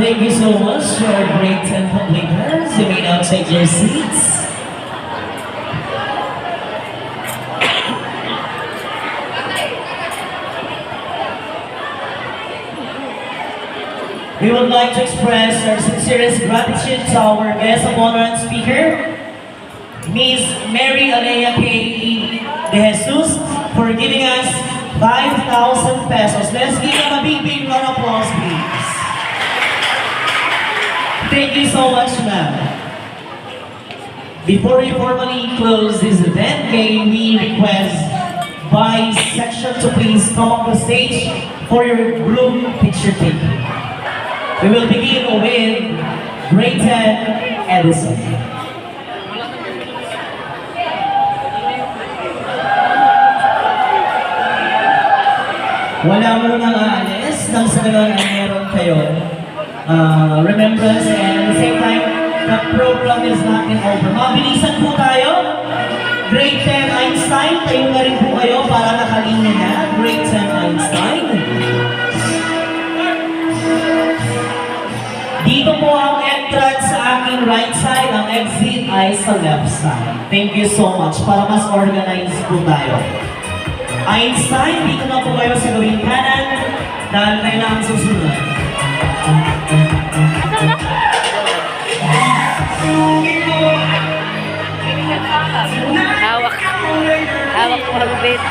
Thank you so much for our great 10 completers. You may now take your seats. We would like to express our sincerest gratitude to our guest of honor and speaker, Ms. Mary Alea K. De Jesus, for giving us 5,000 pesos. Let's give them a big round of applause, please. Thank you so much, ma'am. Before we formally close this event, may we request by section to please come up the stage for your group picture taking. We will begin with grade 10 Edison. Wala munang aalis nang sa gano'n ay meron kayo remembrance, and at the same time, the program is not yet over. Mabilisan po tayo. Grade 10 Einstein, tayo na rin po kayo para nakalinya na. Grade 10 Einstein. Dito po ang entrance sa aking right side, ang exit ay sa left side. Thank you so much para mas organized po tayo. Einstein, dito na po kayo sa gawing kanan dahil kailangan susunod. Hawak. Hawak mo magubit.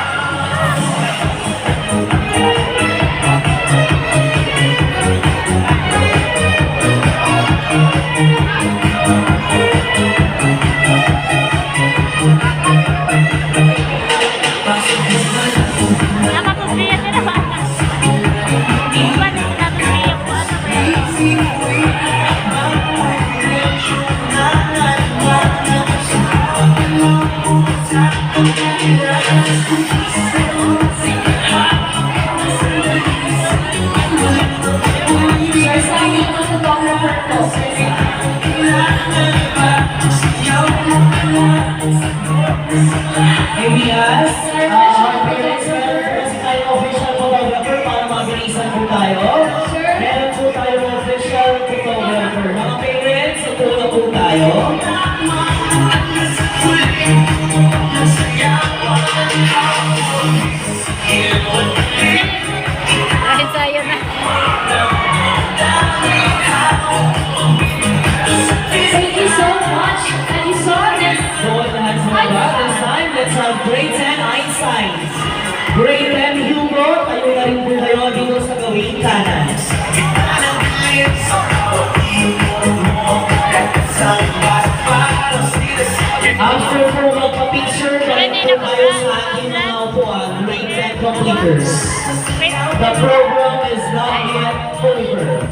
Let's have grade 10 Einstein. Grade 10 Hugo, tayo na rin po kayo dito sa gawing kanan. After po magpa-picture, tayo po tayo sa ating mga upuan, grade 10 completers. The program is not yet over.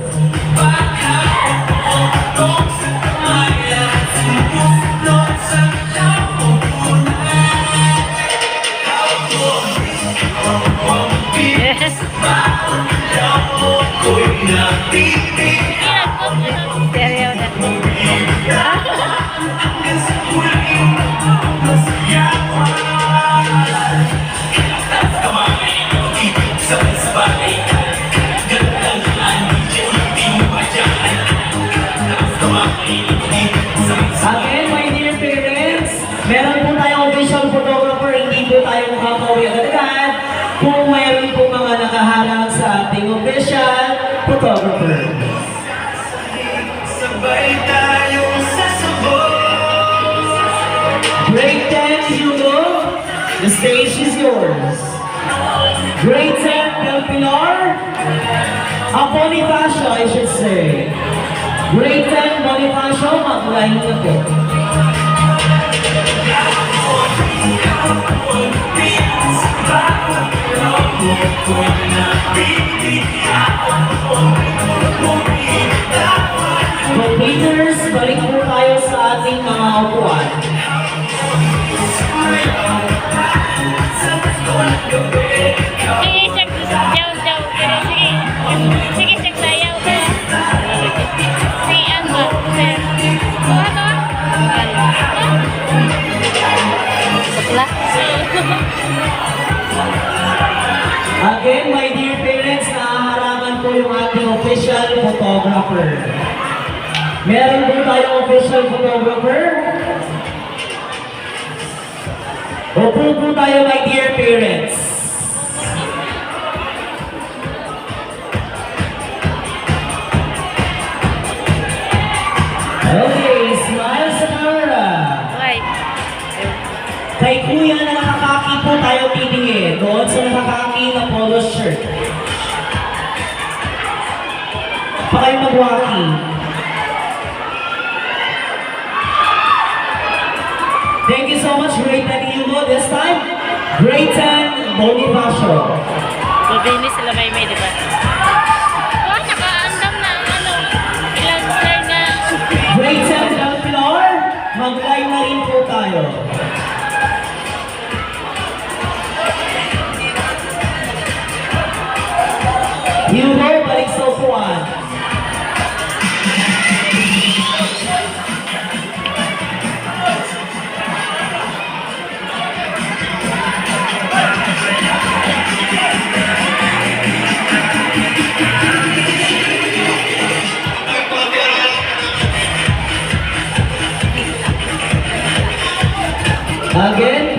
Again, my dear parents, meron po tayong official photographer, hindi po tayo makakauwi agad-agad kung mayroon po mga nakaharang sa ating official photographer. Grade 10 Hugo, the stage is yours. Grade 10 Del Pilar, Bonifacio, I should say. Grade 10 Bonifacio, mag-line na po. Completers, balik po tayo sa ating mga upuan. Again, my dear parents, nahaharangan naman po yung ating official photographer. Meron po tayong official photographer. Opo po tayo, my dear parents. Okay, smile sa camera. Okay. Kay kuya na nakakaki po tayo titingin. Doon sa nakakaki na polo shirt. Pa kayo magwaki. Thank you so much, Grade 10 Hugo. This time, Grade 10 Bonifacio. Mabini sila may di ba? Oh, nakaandam na, ilang floor na. Grade 7 Del Pilar, mag-line na rin po tayo. Hugo, balik sa upuan. Again,